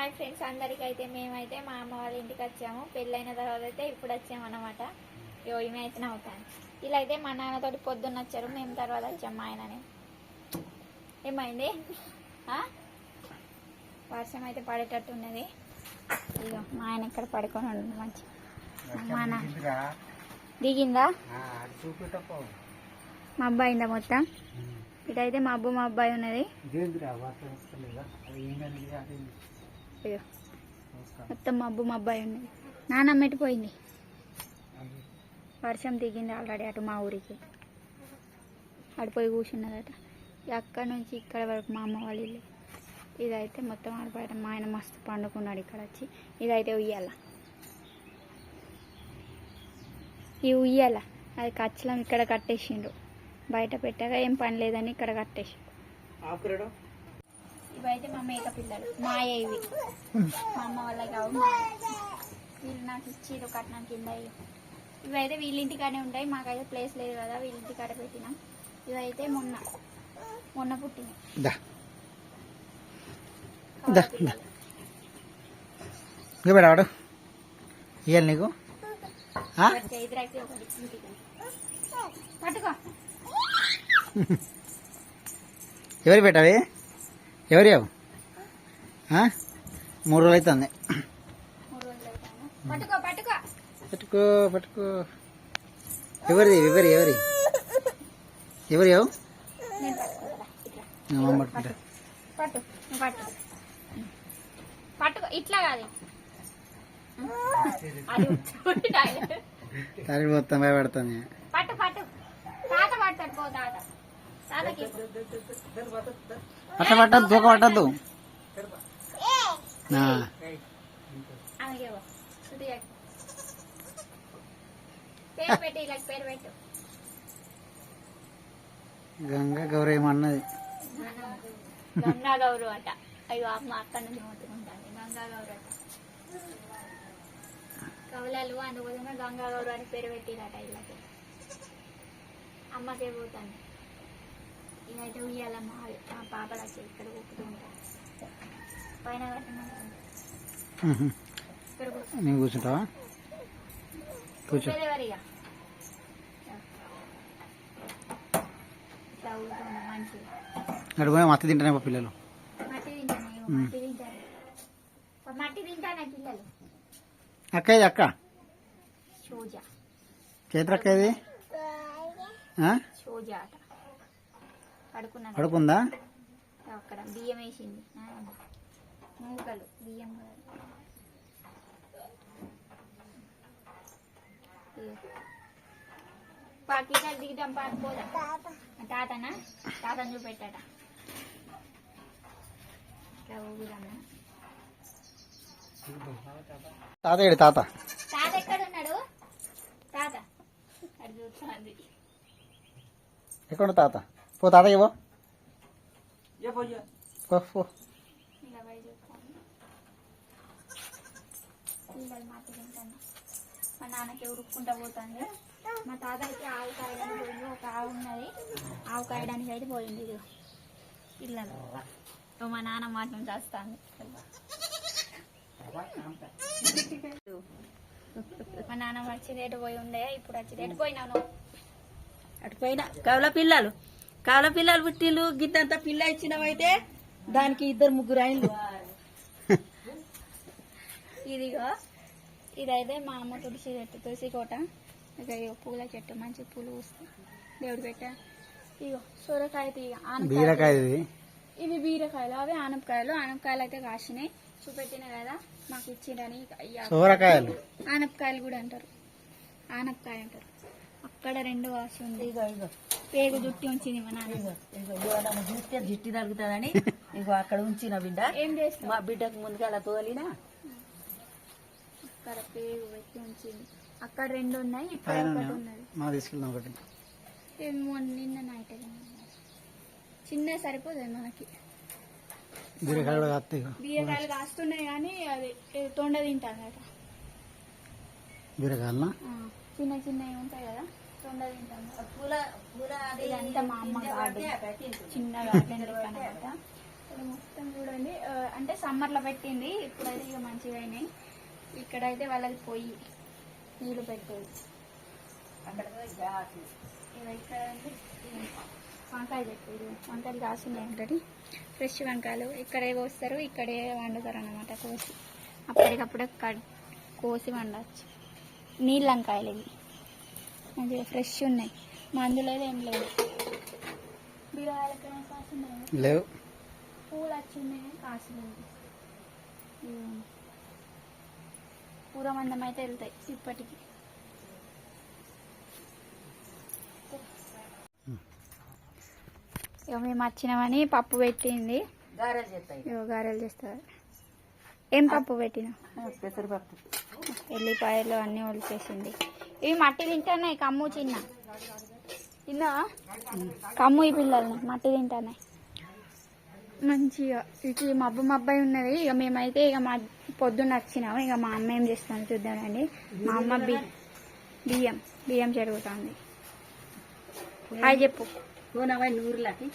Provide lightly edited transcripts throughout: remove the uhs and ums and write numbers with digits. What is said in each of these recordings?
Hi friends, అందరికైతే మేమైతే మా అమ్మ వాళ్ళ ఇంటికి వచ్చాము. పెళ్ళైన తర్వాత అయితే ఇప్పుడు వచ్చాము అన్నమాట. ఈమె అయితే నవ్వుతాను. ఇలా అయితే మా నాన్నతోటి పొద్దున్న వచ్చారు, మేము తర్వాత వచ్చాము. మా ఆయనని ఏమైంది, వర్షం అయితే పడేటట్టు ఉన్నది. ఇక మా ఆయన ఇక్కడ పడుకొని ఉండు మంచి. మా నాన్న దిగిందా, మా అబ్బాయి అయిందా మొత్తం. ఇటైతే మా అబ్బాయి ఉన్నది. మొత్తం మా అబ్బాయి ఉన్నది. నాన్నమ్మ ఎట్టిపోయింది, వర్షం దిగింది ఆల్రెడీ అటు మా ఊరికి. ఆడిపోయి కూర్చున్నదట. అక్కడ నుంచి ఇక్కడ వరకు మా అమ్మ వాళ్ళ ఇల్లు. ఇదైతే మొత్తం ఆడిపోయాట. మా ఆయన మస్తు పండుకున్నాడు ఇక్కడ వచ్చి. ఇదైతే ఉయ్యాల, ఈ ఉయ్యాల అది కచ్చలం ఇక్కడ కట్టేసిండ్రు. బయట పెట్టాక ఏం పని లేదని ఇక్కడ కట్టేసి. ఇవైతే మా మేక పిల్లలు మాయ. ఇవి మా అమ్మ వాళ్ళ కావు, వీళ్ళు నాకు ఇచ్చిరు కట్నం కింద. ఇవైతే వీళ్ళింటికాడే ఉంటాయి, మాకైతే ప్లేస్ లేదు కదా, వీళ్ళింటికాడ పెట్టినాం. ఇవైతే మొన్న పుట్టినాయి. ఇవ్వాలి నీకు పట్టుకో. ఎవరు పెట్టావి, ఎవరు 3 రోజులు అవుతుంది. పట్టుకో పట్టుకో పట్టుకో పట్టుకో. ఎవరిది ఎవరి ఎవరి ఎవరు పట్టుకుంటా. పట్టు పట్టు పట్టుకో, ఇట్లా కాదు తల్లి మొత్తం భయపడుతుంది. పట్టు పట్టు. తాత పడతాడు, పో తాత. తాతకి పట్ట పట్టద్దు, తూక పట్టద్దు. పేరు పెట్టి, ఇలా పేరు పెట్టు. గంగా గౌరవం అన్నది. గంగా గౌరవ అట. అయ్యో అమ్మ అక్కడ నుంచి మొత్తుకుంటాను. గంగా గౌరవ అట. కవులలు అందుకోసమే గంగా గౌరవ అని పేరు పెట్టిరట. ఇలాగే అమ్మకే పోతాను. ఇదైతే ఉయ్యాలమ్మ. మా పాపలు వచ్చి ఇక్కడ ఊపుతూ ఉంటారు. పైన నేను కూర్చుంటావా? కూర్చో. ఎవరిగా ఇట్లా ఊరుతుంది మంచిగా. అక్కడ పోయి మత్తి తింటానే పిల్లలు. మట్టి తింటాను, మట్టి తింటాను, మట్టి తింటాను పిల్లలు. అక్క ఇది అక్క షోజా, చైత్ర అక్క ఇది షోజా అట. పడుకుందా? అక్కడ బియ్యం వేసింది, మూకలు బియ్యం. పాకిటాలు దిగటం పాకపోదా. తాతనా, తాతను చూపెట్టాట. ఇట్లా ఊగుదమ్మా. తాత ఏడు తాత? తాత ఎక్కడున్నాడు? తాత అది చూస్తుంది. ఎక్కడ తాత? పో తాతకి పో. ఇలా పోయి చూస్తాను. పిల్లలు మాట తింటాను. మా నాన్నకి ఉరుక్కుంటా పోతుంది. మా తాత అయితే ఆవు కాయడానికి పోయింది. ఒక ఆవు ఉన్నది, ఆవు కాయడానికి అయితే పోయింది. ఇది పిల్లలు. మా నాన్న మాత్రం చేస్తాను. మా నాన్న వచ్చి రేటు పోయి ఉండే, ఇప్పుడు వచ్చి రేటు పోయినాను. అటు పోయినా కవల పిల్లలు పుట్టిళ్ళు. గిద్దంతా పిల్ల ఇచ్చినవైతే దానికి 2-3 అయింది. ఇదిగో ఇదైతే మా అమ్మ తులసి చెట్టు, తులసి కోట. ఇక పూల చెట్టు, మంచి పూలు పూస్తాయి. దేవుడు పెట్టా. ఇగో సొరకాయ తీగ, బీరకాయ. ఇవి బీరకాయలు, అవి ఆనపకాయలు. ఆనపకాయలు అయితే కాసినాయి, చూపెట్టిన కదా మాకు ఇచ్చిండని. సోరకాయలు, ఆనపకాయలు కూడా అంటారు, ఆనపకాయ అంటారు. అక్కడ 2 కాసి ఉంది. పేగు జుట్టి ఉంచింది మా నాన్న. చూస్తే జిట్టి తగ్గుతుందని ఇగో అక్కడ ఉంచిన బిడ్డ. ఏం చేస్తా, మా బిడ్డకు ముందుగా అలా తోలినా. అక్కడ పేగు పెట్టి ఉంచింది. అక్కడ 2 ఉన్నాయి, ఇక్కడ ఒకటి ఉన్నది. మా తీసుకెళ్దాం ఒకటి. నిన్న నైట్ చిన్న సరిపోతుంది మనకి. బీరకాయలు కాస్తాయి. బీరకాయలు కాస్తున్నాయి కానీ అది తొండ తింటాను కదా. బీరకాయలు చిన్న చిన్నవి ఉంటాయి కదా, తొండ తింటాను. ఇదంతా మా అమ్మ గార్డెన్, చిన్న గార్డెన్ అనమాట. ఇక్కడ మొత్తం చూడండి అంటే సమ్మర్లో పెట్టింది, ఇప్పుడైతే ఇక మంచిగా అయినాయి. ఇక్కడైతే వాళ్ళకి పొయ్యి నీళ్ళు పెట్టేది. ఇక ఇక్కడ అంటే వంకాయ పెట్టేది, వంకాయలు కాసున్నాయి ఆల్రెడీ, ఫ్రెష్ వంకాయలు. ఇక్కడే కోస్తారు, ఇక్కడే వండుతారు అన్నమాట. కోసి అప్పటికప్పుడే కోసి వండవచ్చు. నీళ్ళ వంకాయలు ఇవి మంచిగా ఫ్రెష్ ఉన్నాయి, మందు లేదు ఏం లేదు. బీరకాయలకైనా కాసున్నాయి లేవు, పూలు వచ్చిన్నాయి కాసులేదు. పూరమందం అయితే వెళ్తాయి ఇప్పటికి. ఇక మేము వచ్చినామని పప్పు పెట్టింది, గారెలు చేస్తాయి, ఇక గారెలు చేస్తారు. ఏం పప్పు పెట్టినా? పెసరపప్పు. ఎల్లిపాయలు అన్నీ ఒలిచేసింది. ఇవి మట్టి తింటున్నాయి, కమ్ము చిన్న తిన్నా కమ్ము ఈ పిల్లల్ని మట్టి తింటున్నాయి మంచిగా. ఇటు మబ్బు మబ్బాయి ఉన్నది. ఇక మేమైతే ఇక మా పొద్దున్న వచ్చినాము. ఇక మా అమ్మ ఏం చేస్తాను చూద్దామండి. మా అమ్మ బియ్యం జరుగుతుంది. హాయ్ చెప్పు,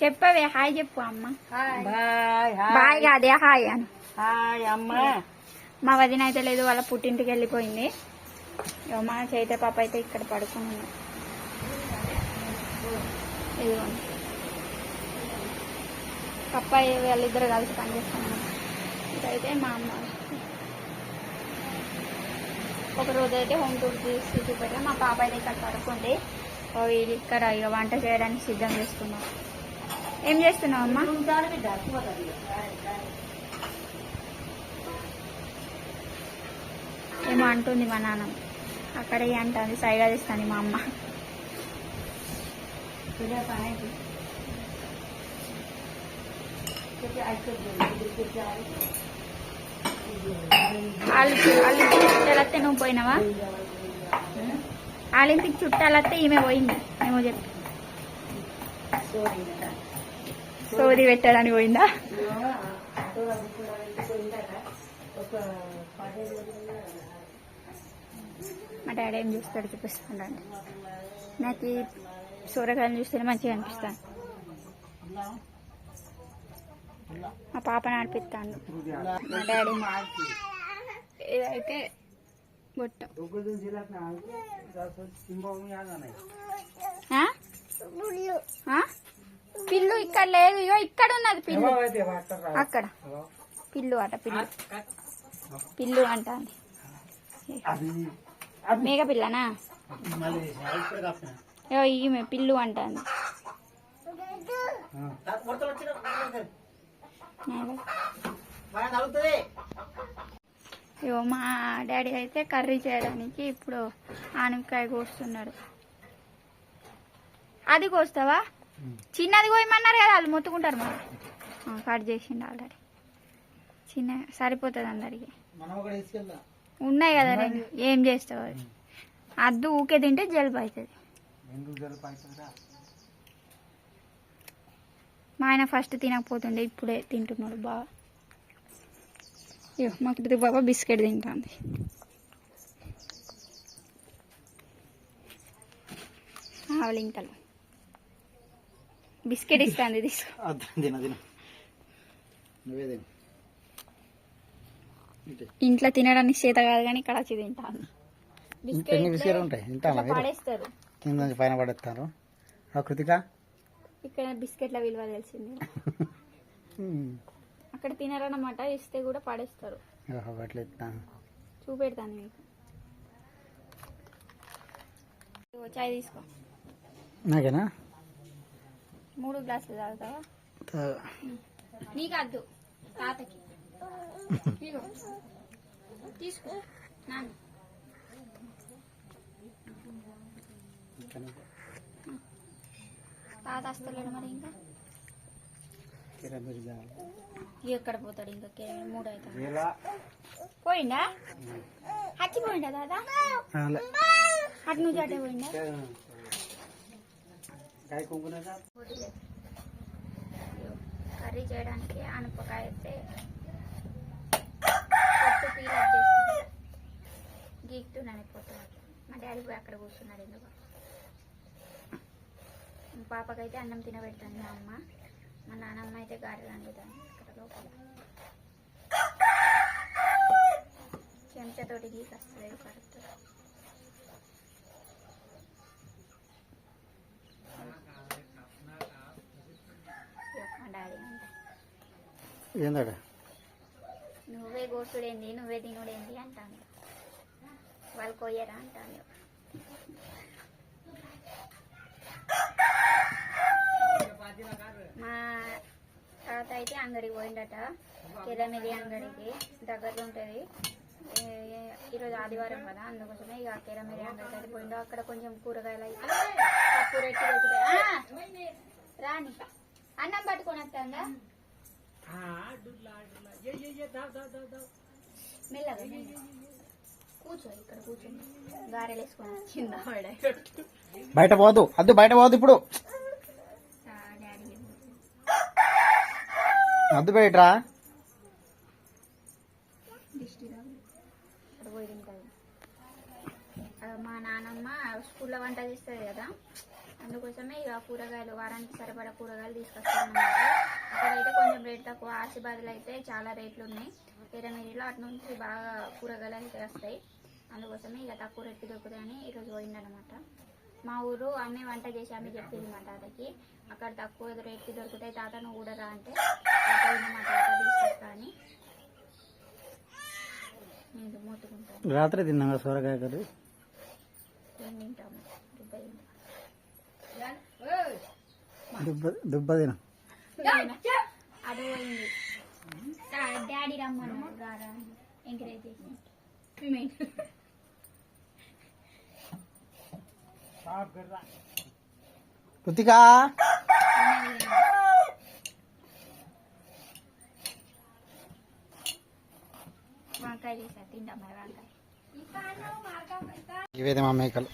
చెప్పవే హాయ్ చెప్పు అమ్మ. బాయ్ కాదే హాయ్ అని. హాయ్ అమ్మ. మా వదిన అయితే లేదు, వాళ్ళ పుట్టింటికి వెళ్ళిపోయింది. ఇక మా చైత పాప అయితే ఇక్కడ పడుకుని ఉంది. ఇదిగోండి పప్పాయి వాళ్ళిద్దరు కలిసి పనిచేస్తాను. ఇదైతే మా అమ్మ. ఒక రోజు అయితే హోమ్ టూర్ తీసి చూపెట్టాం. మా పాప అయితే ఇక్కడ పడుకుంది. వీళ్ళు ఇక్కడ ఇక వంట చేయడానికి సిద్ధం చేస్తున్నాం. ఏం చేస్తున్నావు అమ్మ? ఏమో అంటుంది మా నాన్న. అక్కడే అంటుంది, సైగా చేస్తాను మా అమ్మ. చుట్టాలత్తే నువ్వు పోయినావా? ఆలింపిక్ చుట్టాలత్తే ఈమె పోయింది ఏమో చెప్పి సోది పెట్టడానికి పోయిందా? మా డాడీ ఏం చూస్తాడు చూపిస్తాడండి. నాకు ఈ సూరకాయలు చూస్తేనే మంచిగా అనిపిస్తాను. మా పాపని ఆడిపిస్తాను మా డాడీ. ఇదైతే గొట్టం. పిల్లు ఇక్కడ లేదు, ఇగో ఇక్కడ ఉన్నది పిల్లు, అక్కడ పిల్లు అట. పిల్లు అంటాంది. మేక పిల్లనా? ఈమె పిల్లు అంటాంది. ఇగో మా డాడీ అయితే కర్రీ చేయడానికి ఇప్పుడు ఆనపకాయ కోస్తున్నాడు. అది కోస్తావా? చిన్నది కోయమన్నారు కదా, వాళ్ళు మొత్తుకుంటారు. మరి కట్ చేసిండు ఆల్రెడీ. చిన్న సరిపోతుంది అందరికి. ఉన్నాయి కదా రెండు. ఏం చేస్తావు? అది అద్దు ఊకే తింటే జలుబు అవుతుంది. మా ఆయన ఫస్ట్ తినకపోతుండే, ఇప్పుడే తింటున్నాడు బాగా. ఇగో మా కృతి బాబా బిస్కెట్ తింటుంది. ఆవలింకలు బిస్కెట్ ఇస్తుంది, తీసుకో. ఇంట్లో తినడానికి చేత కాదు కానీ ఇక్కడ వచ్చి తింటాను. పడేస్తారు పైన పడేస్తారు. ఇక్కడ బిస్కెట్ల విలువ తెలిసింది. అక్కడ తినరన్నమాట, ఇస్తే కూడా పడేస్తారు. చూపెడతాను మీకు. చాయ్ తీసుకో. నాకేనా? 3 గ్లాసులు తాగుతావా? నీకు వద్దు, తాతకి తీసుకో. నాన్న తాత వస్తలేడు మరి. ఇంకా ఎక్కడ పోతాడు? ఇంకా 3 అవుతాడు. పోయిండా? హచ్చిపోయిండా దాదా? అటు నుంచి అటే పోయిండా? కర్రీ చేయడానికి ఆనపకాయ అయితే పొట్టు పీల్ చేస్తుంది. గీక్తున్నాను పొట్టు. మా డాడీ పోయి అక్కడ కూర్చున్నాడు. ఎందుకు పాపకైతే అన్నం తినబెడతాను మా అమ్మ. మా నాన్నమ్మ అయితే గారెలు వండుతాను. ఇక్కడ లోపల చెంచతోటి గీకొస్తుంది కరెక్ట్. మా డాడీ అంట ఏందట నువ్వే గోసుడేంది నువ్వే తినుడేంది అంటాను. వాళ్ళు కొయ్యరా అంటాను. మా తాత అయితే అంగడికి పోయిండట, కెరమెలి అంగడికి దగ్గరలో ఉంటుంది. ఈరోజు ఆదివారం కదా, అందుకోసమే ఇక కెరమెలి అంగడికి అయితే పోయిండు. అక్కడ కొంచెం కూరగాయలు అయితే తక్కువ రేట్లు దొరుకుతాయి. రాని అన్నం పట్టుకొని వస్తుందా మెల్లగా కూర్చో, ఇక్కడ కూర్చొని గారెలు వేసుకొని వచ్చిందా బయట పోదు అద్దు, బయట పోదు ఇప్పుడు అద్దు బయటరా. మా నాన్నమ్మ స్కూల్లో వంట చేస్తుంది కదా, అందుకోసమే ఇక కూరగాయలు వారానికి సరిపడా కూరగాయలు తీసుకొస్తామన్నమాట. అక్కడైతే కొంచెం రేట్ తక్కువ, ఆసిబాద్లో అయితే చాలా రేట్లు ఉన్నాయి. ఎరమిరిలో అటు నుంచి బాగా కూరగాయలు అయితే వస్తాయి, అందుకోసమే ఇక తక్కువ రేట్లు దొరుకుతాయని ఈరోజు పోయిందనమాట. మా ఊరు అమ్మే వంట చేసి అమ్మే చెప్పింది మా తాతకి, అక్కడ తక్కువ రేట్లు దొరుకుతాయి తాత నువ్వు కూడా రా అంటే మా తాత తీసుకొస్తా అని నేను మూతుకుంటాను. రాత్రి తిన్నాగా సొరకాయ కర్రీ. ఏం తింటాము దుబ్బ తిన అది పోయింది. డాడీ రమ్మన్నారు రారా ఎంకరేజ్ చేసి. కృతికా వంకాయ చేసా తింటాం మరి వంకాయ. ఇవేదే మా మేకలు.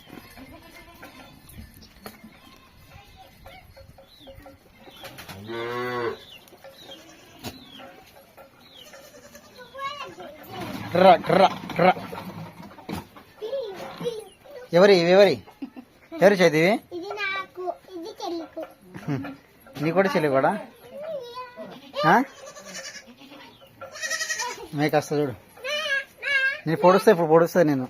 ట్రా ట్రా ట్రా. ఎవరి ఎవరి చదివి నీ కూడా చెల్లి కూడా మేక వస్తా చూడు. నేను పొడుస్తా, ఇప్పుడు పొడుస్తా నేను.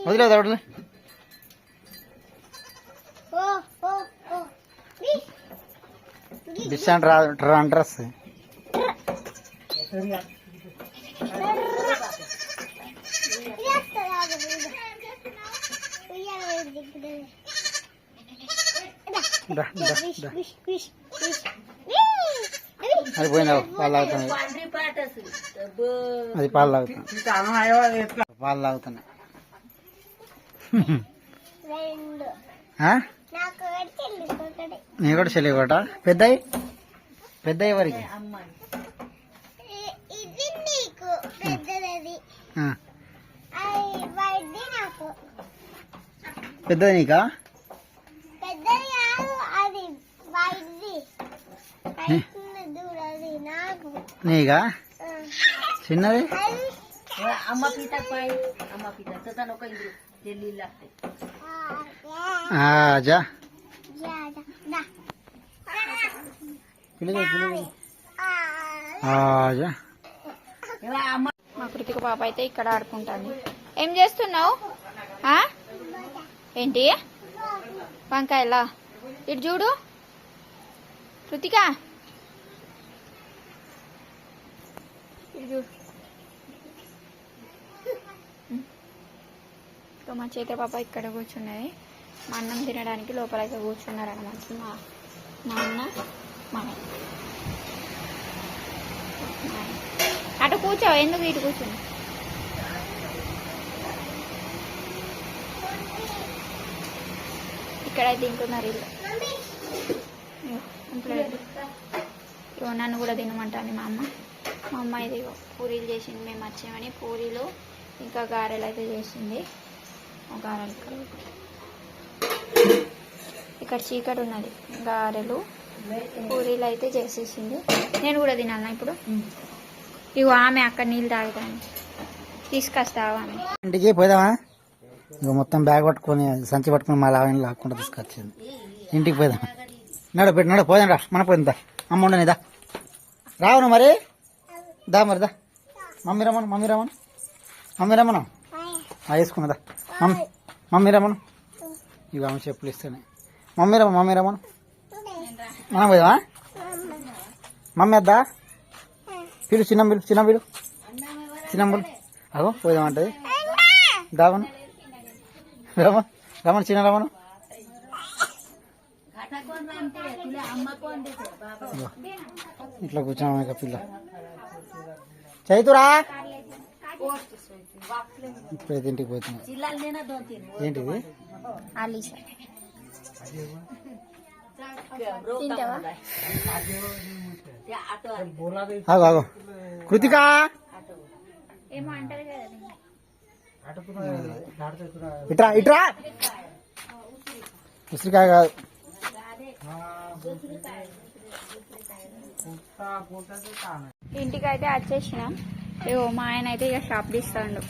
వదిలేదు అవడలే. బిస్ అంటారా అంటారు వస్తాయి. అది పోయిందా పాలు తాగుతుంది, అది పాలు తాగుతుంది, పాలు తాగుతున్నాయి. నీ కూడా చెల్లి కోట పెద్దయి ఎవరికి పెద్దది నీకా నీకా చిన్నది అమ్మ పీత అమ్మ పీత ఒక జల్లీలు జా పిల్లలు మా కృతిక పాప అయితే ఇక్కడ ఆడుకుంటాను. ఏం చేస్తున్నావు? ఏంటి వంకాయలా? ఇటు చూడు కృతిక, ఇటు చూడు. ఇంకా మా చైత్ర పాప ఇక్కడ కూర్చున్నది. మా అన్నం తినడానికి లోపలైతే కూర్చున్నారు అనమాట. మా నాన్న మా అటు కూర్చో, ఎందుకు ఇటు కూర్చుని? ఇక్కడైతే తింటున్నారు ఇల్లు. ఇగో నన్ను కూడా తినమంటాను మా అమ్మ. ఇది పూరీలు చేసింది, మేము వచ్చామని పూరీలు ఇంకా గారెలు అయితే చేసింది. గారెలు ఇక్కడ చీకటి ఉన్నది, గారెలు పూరీలు అయితే చేసేసింది. నేను కూడా తినాలన్నా ఇప్పుడు? ఇగో ఆమె అక్కడ నీళ్ళు తాగుతాను, తీసుకొస్తావా ఆమె ఇంటికి పోదామా? ఇక మొత్తం బ్యాగ్ పట్టుకొని సంచి పట్టుకొని మళ్ళీ ఆమె లాక్కుండా తీసుకొచ్చింది. ఇంటికి పోదాం. నడు పోదాం రా, మన పోయిందా అమ్మ ఉండని దా. రావును మరి దా, మరి దా. మమ్మీ రమ్మను వేసుకున్నదా. మమ్మీ రమ్మను. ఇవి ఆమె చెప్పులు ఇస్తానే. మమ్మీ రమ్మను. మనం పోదామా? మమ్మీ వద్దా? పిలు చిన్న అగో పోదామంటది. దావను రమణ చిన్న రమణ ఇట్లా కూర్చున్నాం ఇక పిల్ల. చైతురా ఇప్పుడైతే ఇంటికి పోతున్నా. ఏంటిది? ఆగో కృతిక ఏమో అంటారు కదా. ఇట్రా ఉసిరికాయ కాదు. ఇంటికైతే వచ్చేసినాం. ఇగో మా ఆయన అయితే ఇక షాప్ తీస్తాడు.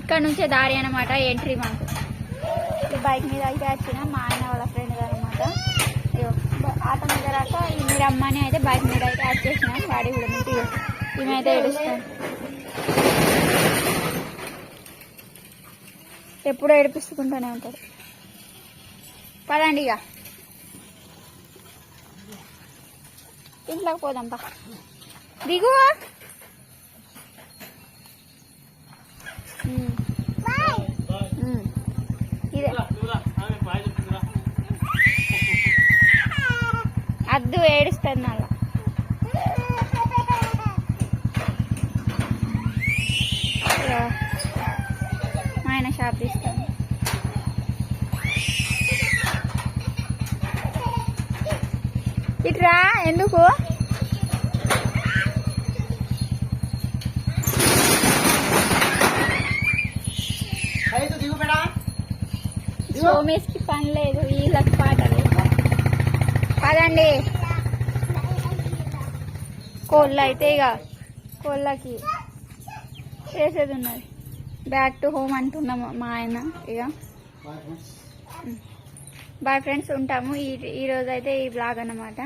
ఇక్కడ నుంచే దారి అనమాట ఎంట్రీ మాకు. ఈ బైక్ మీద అయితే వచ్చినాం. మా ఆయన వాళ్ళ ఫ్రెండ్ అనమాట. ఆటో మీద రాక మీరు అమ్మని అయితే బైక్ మీద అయితే వచ్చేసినాం. గాడి కూడా నుంచి ఈమెయితే ఏడుస్తాం. ఎప్పుడూ ఏడిపిస్తుంటూనే ఉంటారు. పదండి ఇక ఇంట్లోకి పోదాం. పా దిగు. ఇదే అద్దు ఏడుస్తుంది మళ్ళా. మా ఆయన షాప్ తీస్తాను. ఇట్రా ఎందుకు? సోమేష్కి పని లేదు, వీళ్ళకి పాటలు. పదండి. కోళ్ళు అయితే ఇక కోళ్ళకి చేసేది ఉన్నది. బ్యాక్ టు హోమ్ అంటున్నాం మా ఆయన. ఇక బాయ్ ఫ్రెండ్స్, ఉంటాము. ఈ రోజు అయితే ఈ బ్లాగ్ అన్నమాట.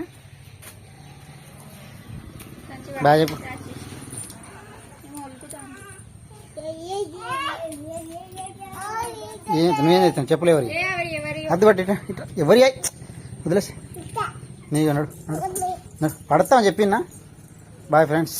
చెప్పలే ఎవరి అది బట్టి ఎవరి వదిలేసి నీ నడు పడతామని చెప్పిన్నా. Bye friends.